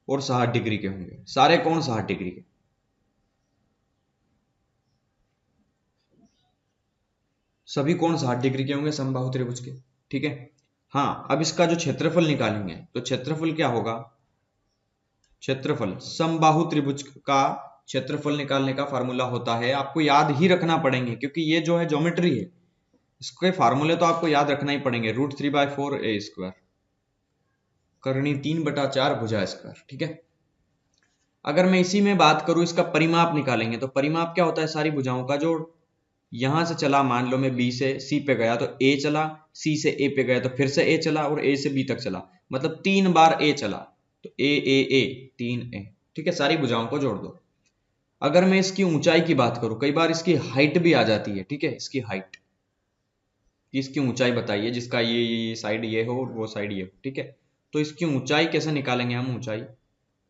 और 60 डिग्री के होंगे, सारे कोण 60 डिग्री के। सभी कोण 60 डिग्री के होंगे समबाहु त्रिभुज के। ठीक है, हाँ, अब इसका जो क्षेत्रफल निकालेंगे, तो क्षेत्रफल क्या होगा, क्षेत्रफल समबाहु त्रिभुज का क्षेत्रफल निकालने का फार्मूला होता है, आपको याद ही रखना पड़ेंगे क्योंकि ये जो है ज्योमेट्री है, इसके फार्मूले तो आपको याद रखना ही पड़ेंगे। √3/4 a स्क्वायर करनी 3/4 भुजा स्क्वायर, ठीक है। अगर मैं इसी में बात करूं, इसका परिमाप निकालेंगे तो परिमाप क्या होता है, सारी भुजाओं का जोड़। यहां से चला, मान लो मैं बी से सी पे गया तो ए चला, सी से ए पे गया तो फिर से ए चला, और ए से बी तक चला, मतलब 3 बार ए चला, तो ए 3a, ठीक है। सारी भुजाओं को जोड़ दो। अगर मैं इसकी ऊंचाई की बात करूं, कई बार इसकी हाइट भी आ जाती है, ठीक है, इसकी हाइट, इसकी ऊंचाई बताइए जिसका ये साइड ये हो और वो साइड ये हो, ठीक है। तो इसकी ऊंचाई कैसे निकालेंगे हम,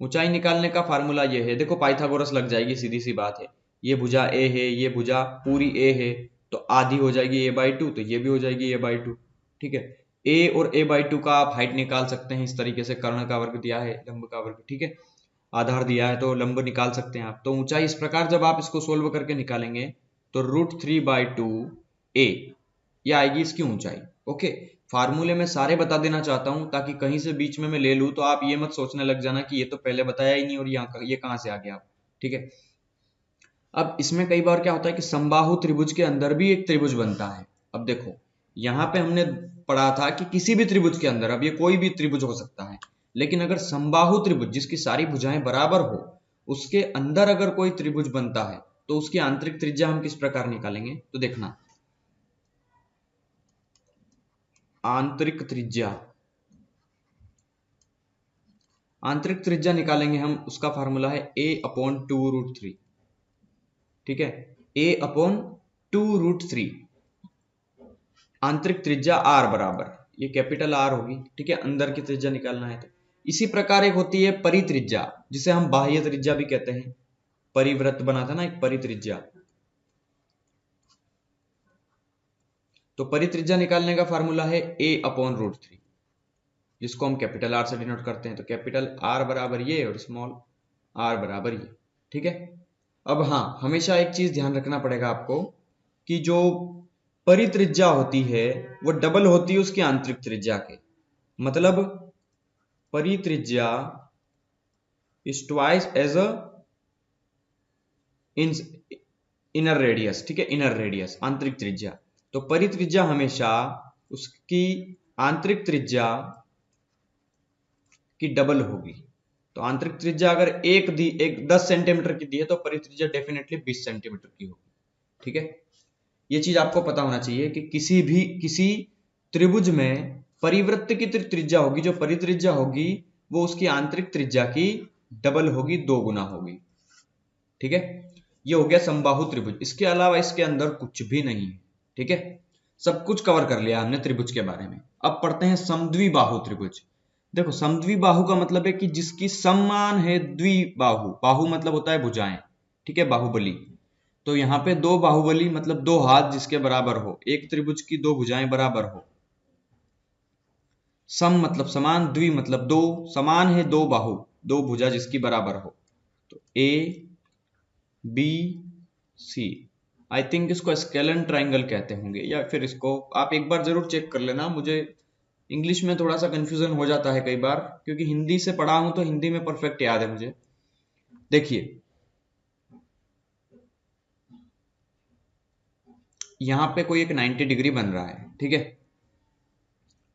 ऊंचाई निकालने का फार्मूला ये है, देखो पाइथागोरस लग जाएगी, सीधी सी बात है। ये भुजा ए है, ये भुजा पूरी ए है, तो आधी हो जाएगी a/2, तो ये भी हो जाएगी a/2, ठीक है। a और a/2 का आप हाइट निकाल सकते हैं इस तरीके से, कर्ण का वर्ग दिया है, लंब का वर्ग, ठीक है, आधार दिया है तो लंब निकाल सकते हैं आप। तो ऊंचाई इस प्रकार जब आप इसको सोल्व करके निकालेंगे तो √3/2a ये आएगी इसकी ऊंचाई। ओके, फार्मूले में सारे बता देना चाहता हूं ताकि कहीं से बीच में मैं ले लूं तो आप ये मत सोचने लग जाना कि ये तो पहले बताया ही नहीं और ये कहां से आ गया, ठीक है। अब इसमें कई बार क्या होता है कि समबाहु त्रिभुज के अंदर भी एक त्रिभुज बनता है। अब देखो, यहां पे हमने पढ़ा था कि किसी भी त्रिभुज के अंदर, अब ये कोई भी त्रिभुज हो सकता है, लेकिन अगर समबाहु त्रिभुज जिसकी सारी भुजाएं बराबर हो, उसके अंदर अगर कोई त्रिभुज बनता है तो उसकी आंतरिक त्रिज्या हम किस प्रकार निकालेंगे, तो देखना, आंतरिक त्रिज्या निकालेंगे हम, उसका फार्मूला है a/2√3, ठीक है, a/2√3। आंतरिक त्रिज्या r बराबर, ये कैपिटल R होगी, ठीक है, अंदर की त्रिज्या निकालना है तो। इसी प्रकार एक होती है परित्रिज्या, जिसे हम बाह्य त्रिज्या भी कहते हैं, परिवृत्त बना था ना एक परित्रिज्या, तो परित्रिज्या निकालने का फार्मूला है a/√3, जिसको हम कैपिटल R से डिनोट करते हैं, तो कैपिटल R बराबर ये और स्मॉल r बराबर ये, ठीक है। अब हाँ, हमेशा एक चीज ध्यान रखना पड़ेगा आपको कि जो परित्रिज्या होती है वो डबल होती है उसकी आंतरिक त्रिज्या के, मतलब परित्रिज्या is twice as a inner radius, ठीक है, इनर रेडियस, आंतरिक त्रिज्या। तो परित्रिज्या हमेशा उसकी आंतरिक त्रिज्या की डबल होगी। तो आंतरिक त्रिज्या अगर एक 10 सेंटीमीटर की दी है तो परित्रिज्या डेफिनेटली 20 सेंटीमीटर की होगी, ठीक है। ये चीज आपको पता होना चाहिए कि किसी त्रिभुज में परिवृत्त की त्रिज्या होगी, जो परित्रिज्या होगी वो उसकी आंतरिक त्रिज्या की डबल होगी, 2 गुना होगी, ठीक है। ये हो गया समबाहु त्रिभुज, इसके अलावा इसके अंदर कुछ भी नहीं है, ठीक है। सब कुछ कवर कर लिया हमने त्रिभुज के बारे में। अब पढ़ते हैं समद्विबाहु त्रिभुज। देखो, समद्विबाहु का मतलब है कि जिसकी समान है द्विबाहु, बाहु मतलब होता है भुजाएं, ठीक है, बाहुबली। तो यहाँ पे 2 बाहुबली मतलब 2 हाथ जिसके बराबर हो, एक त्रिभुज की 2 भुजाएं बराबर हो। सम मतलब समान, द्वि मतलब 2, समान है 2 बाहु, 2 भुजा जिसकी बराबर हो। तो A B C, I think इसको स्केलन ट्राइंगल कहते होंगे, या फिर इसको आप एक बार जरूर चेक कर लेना। मुझे इंग्लिश में थोड़ा सा कंफ्यूजन हो जाता है कई बार, क्योंकि हिंदी से पढ़ा हूं तो हिंदी में परफेक्ट याद है मुझे। देखिए, यहां पे कोई एक 90 डिग्री बन रहा है, ठीक है।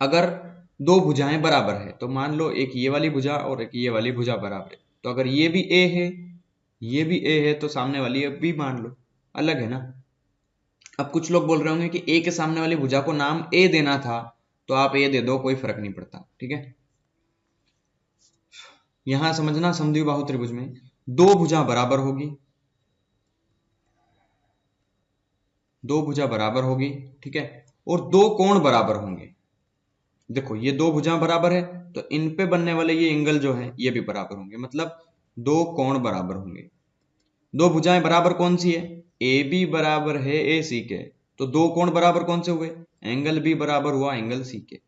अगर 2 भुजाएं बराबर है तो मान लो एक ये वाली भुजा और एक ये वाली भुजा बराबर है, तो अगर ये भी ए है, ये भी ए है, तो सामने वाली बी मान लो, अलग है ना। अब कुछ लोग बोल रहे होंगे कि ए के सामने वाली भुजा को नाम ए देना था, तो आप ए दे दो, कोई फर्क नहीं पड़ता, ठीक है। यहां समझना, समद्विबाहु त्रिभुज में 2 भुजा बराबर होगी, 2 भुजा बराबर होगी, ठीक है, और 2 कोण बराबर होंगे। देखो, ये 2 भुजा बराबर है तो इन पे बनने वाले ये एंगल जो है ये भी बराबर होंगे, मतलब 2 कोण बराबर होंगे। 2 भुजाएं बराबर कौन सी है, ए बी बराबर है ए सी के, तो 2 कोण बराबर कौन से हुए, एंगल बी बराबर हुआ एंगल सी के।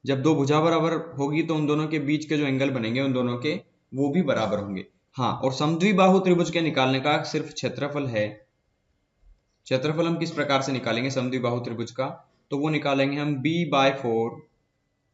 जब 2 भुजा बराबर होगी तो उन दोनों के बीच के जो एंगल बनेंगे उन दोनों के वो भी बराबर होंगे। हाँ, और समद्विबाहु त्रिभुज के निकालने का सिर्फ क्षेत्रफल है। क्षेत्रफल हम किस प्रकार से निकालेंगे समद्विबाहु त्रिभुज का, तो वो निकालेंगे हम b/4,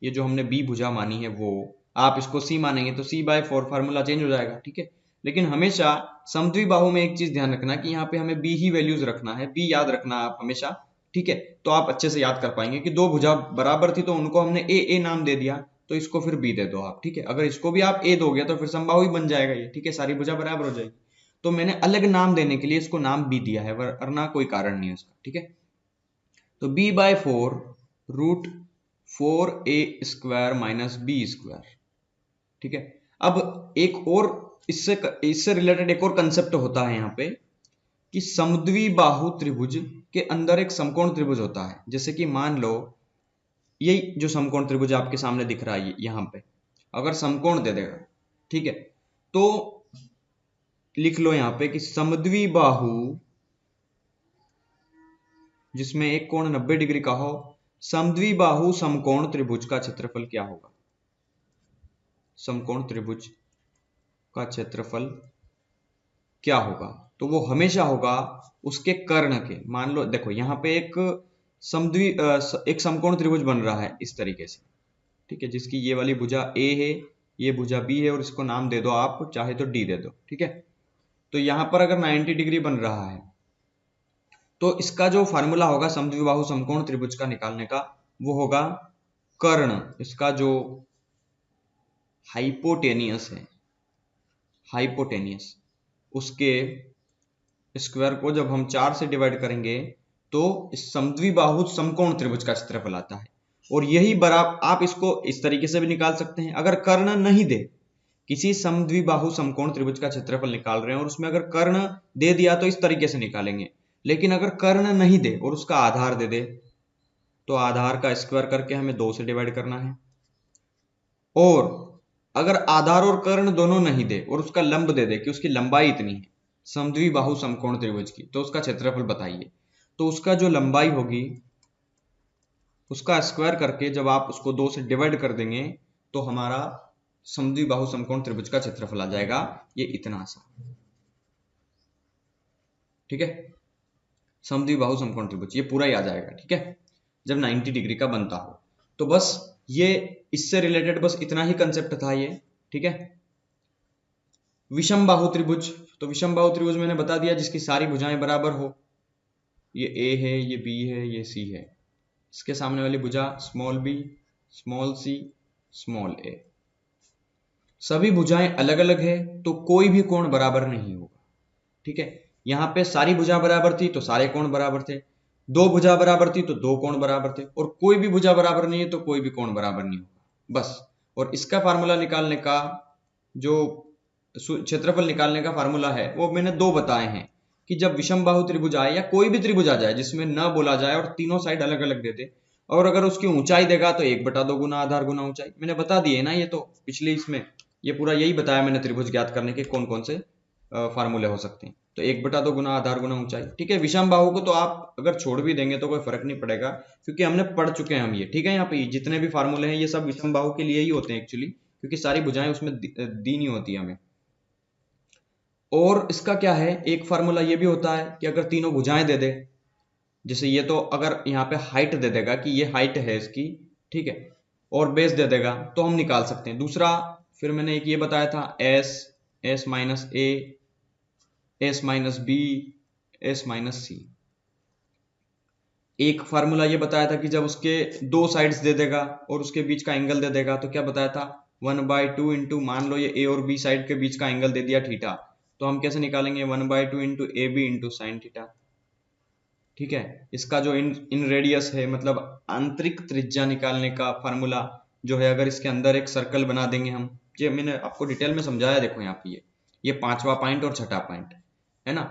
ये जो हमने b भुजा मानी है वो, आप इसको c मानेंगे तो c/4 फार्मूला चेंज हो जाएगा, ठीक है। लेकिन हमेशा समद्विबाहु में एक चीज ध्यान रखना कि यहाँ पे हमें बी ही वैल्यूज रखना है, बी याद रखना आप हमेशा, ठीक है। तो आप अच्छे से याद कर पाएंगे कि दो भुजा बराबर थी तो उनको हमने ए नाम दे दिया, तो इसको फिर बी दे दो आप, ठीक है। अगर इसको भी आप ए दोगे तो फिर समबाहु ही बन जाएगा ये, ठीक है, सारी भुजा बराबर हो जाएगी। तो मैंने अलग नाम देने के लिए इसको नाम बी दिया है, वरना कोई कारण नहीं है उसका, ठीक है। तो b/4 root 4a² minus b², ठीक है। अब एक और इससे रिलेटेड एक और कंसेप्ट होता है यहाँ पे कि समद्विबाहु त्रिभुज के अंदर एक समकोण त्रिभुज होता है। जैसे कि मान लो यही जो समकोण त्रिभुज आपके सामने दिख रहा है यहाँ पे, अगर समकोण दे देगा, ठीक है, तो लिख लो यहाँ पे कि समद्विबाहु जिसमें एक कोण 90 डिग्री का हो, समद्विबाहु समकोण त्रिभुज का क्षेत्रफल क्या होगा? समकोण त्रिभुज का क्षेत्रफल क्या होगा? तो वो हमेशा होगा उसके कर्ण के। मान लो देखो यहाँ पे एक समकोण त्रिभुज बन रहा है इस तरीके से, ठीक है, जिसकी ये वाली भुजा ए है, ये भुजा बी है, और इसको नाम दे दो आप चाहे तो डी दे दो, ठीक है। तो यहां पर अगर 90 डिग्री बन रहा है तो इसका जो फार्मूला होगा समद्विबाहु समकोण त्रिभुज का निकालने का, वो होगा कर्ण, इसका जो हाइपोटेनियस है, हाइपोटेनियस, उसके स्क्वायर को जब हम 4 से डिवाइड करेंगे तो इस समद्विबाहु समकोण त्रिभुज का क्षेत्रफल आता है। और यही बराबर आप इसको इस तरीके से भी निकाल सकते हैं, अगर कर्ण नहीं दे, किसी समद्विबाहु समकोण त्रिभुज का क्षेत्रफल निकाल रहे हैं और उसमें अगर कर्ण दे दिया तो इस तरीके से निकालेंगे। लेकिन अगर कर्ण नहीं दे और उसका आधार दे दे तो आधार का स्क्वायर करके हमें 2 से डिवाइड करना है। और अगर आधार और कर्ण दोनों नहीं दे और उसका लंब दे दे कि उसकी लंबाई इतनी है समद्विबाहु समकोण त्रिभुज की, तो उसका क्षेत्रफल बताइए। तो उसका जो लंबाई होगी उसका स्क्वायर करके जब आप उसको 2 से डिवाइड कर देंगे तो हमारा समद्विबाहु समकोण त्रिभुज का क्षेत्रफल आ जाएगा ये इतना सा, ठीक है। समद्विबाहु समकोण त्रिभुज ये पूरा ही आ जाएगा, ठीक है, जब 90 डिग्री का बनता हो। तो बस ये इससे रिलेटेड बस इतना ही कंसेप्ट था ये, ठीक है। विषम बाहु त्रिभुज, तो विषम बाहु त्रिभुज मैंने बता दिया जिसकी सारी भुजाएं बराबर हो, ये ए है, ये बी है, ये सी है, इसके सामने वाली भुजा small B, small C, small ए, सभी भुजाएं अलग अलग है तो कोई भी कोण बराबर नहीं होगा, ठीक है। यहाँ पे सारी भुजा बराबर थी तो सारे कोण बराबर थे, दो भुजा बराबर थी तो दो कोण बराबर थे, और कोई भी भुजा बराबर नहीं है तो कोई भी कोण बराबर नहीं होगा, बस। और इसका फार्मूला निकालने का जो क्षेत्रफल निकालने का फार्मूला है वो मैंने 2 बताए हैं कि जब विषम बाहु त्रिभुज आए या कोई भी त्रिभुज आ जाए जिसमें न बोला जाए और तीनों साइड अलग अलग दे दे, और अगर उसकी ऊंचाई देगा तो 1/2 गुना आधार गुना ऊंचाई, मैंने बता दिए ना, ये तो पिछले इसमें ये पूरा यही बताया मैंने त्रिभुज ज्ञात करने के कौन कौन से फार्मूले हो सकते हैं। तो 1/2 गुना आधार गुना ऊंचाई, ठीक है। विषम बाहु को तो आप अगर छोड़ भी देंगे तो कोई फर्क नहीं पड़ेगा क्योंकि हमने पढ़ चुके हैं हम ये, ठीक है। यहाँ पे जितने भी फार्मूले हैं ये सब विषम बाहु के लिए ही होते हैं एक्चुअली, क्योंकि सारी भुजाएं उसमें दी नहीं होती हमें। और इसका क्या है, एक फार्मूला ये भी होता है कि अगर तीनों भुजाएं दे दे, जैसे ये तो अगर यहाँ पे हाइट दे देगा कि ये हाइट है इसकी, ठीक है, और बेस दे देगा तो हम निकाल सकते हैं। दूसरा फिर मैंने एक ये बताया था s minus a, s minus b, s minus c. एक फार्मूला ये बताया था कि जब उसके 2 साइड्स दे देगा और उसके बीच का एंगल दे देगा तो क्या बताया था 1/2 इंटू, मान लो ये ए और बी साइड के बीच का एंगल दे दिया थीटा, तो हम कैसे निकालेंगे 1/2 into A B into sine theta, ठीक है। इसका जो इन रेडियस है मतलब आंतरिक त्रिज्या निकालने का फार्मूला जो है, अगर इसके अंदर एक सर्कल बना देंगे हम, ये मैंने आपको डिटेल में समझाया, देखो यहाँ पे ये 5वां पॉइंट और 6ठा पॉइंट है ना।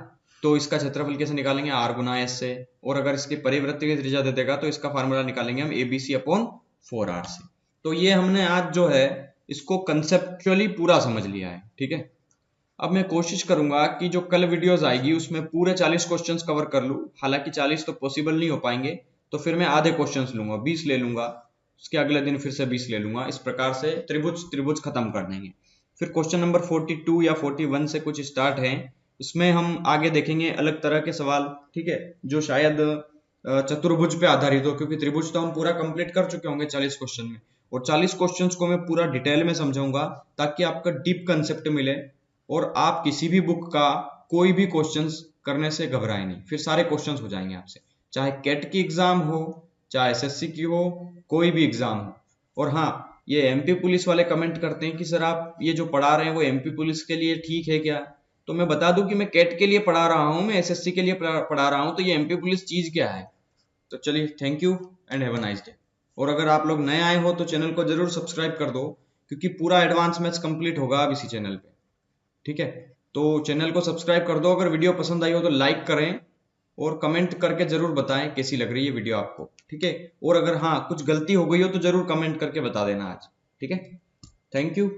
तो इसका क्षेत्रफल कैसे निकालेंगे r गुना s से, और अगर इसकी परिवृत्ति की त्रिज्या दे देगा तो इसका फार्मूला निकालेंगे हम ABC/4r से। तो ये हमने आज जो है इसको कंसेप्चुअली पूरा समझ लिया है, ठीक है। अब मैं कोशिश करूंगा कि जो कल वीडियोस आएगी उसमें पूरे 40 क्वेश्चंस कवर कर लूं, हालांकि 40 तो पॉसिबल नहीं हो पाएंगे, तो फिर मैं आधे क्वेश्चंस लूंगा, 20 ले लूंगा, उसके अगले दिन फिर से 20 ले लूंगा, इस प्रकार से त्रिभुज खत्म कर देंगे। फिर क्वेश्चन नंबर 42 या 41 से कुछ स्टार्ट है, इसमें हम आगे देखेंगे अलग तरह के सवाल, ठीक है, जो शायद चतुर्भुज पे आधारित हो, क्योंकि त्रिभुज तो हम पूरा कंप्लीट कर चुके होंगे 40 क्वेश्चन में, और 40 क्वेश्चंस को मैं पूरा डिटेल में समझाऊंगा ताकि आपका डीप कंसेप्ट मिले और आप किसी भी बुक का कोई भी क्वेश्चंस करने से घबराए नहीं, फिर सारे क्वेश्चंस हो जाएंगे आपसे, चाहे कैट की एग्जाम हो, चाहे एसएससी की हो, कोई भी एग्जाम हो। और हाँ, ये एमपी पुलिस वाले कमेंट करते हैं कि सर आप ये जो पढ़ा रहे हैं वो एमपी पुलिस के लिए ठीक है क्या? तो मैं बता दूं कि मैं कैट के लिए पढ़ा रहा हूँ, मैं एसएससी के लिए पढ़ा रहा हूँ, तो ये एमपी पुलिस चीज क्या है? तो चलिए, thank you and have a nice day. और अगर आप लोग नए आए हो तो चैनल को जरूर सब्सक्राइब कर दो, क्योंकि पूरा एडवांस मैथ्स कंप्लीट होगा अब इसी चैनल पे। ठीक है, तो चैनल को सब्सक्राइब कर दो। अगर वीडियो पसंद आई हो तो लाइक करें और कमेंट करके जरूर बताएं कैसी लग रही है वीडियो आपको। ठीक है, और अगर हाँ कुछ गलती हो गई हो तो जरूर कमेंट करके बता देना आज। ठीक है, थैंक यू।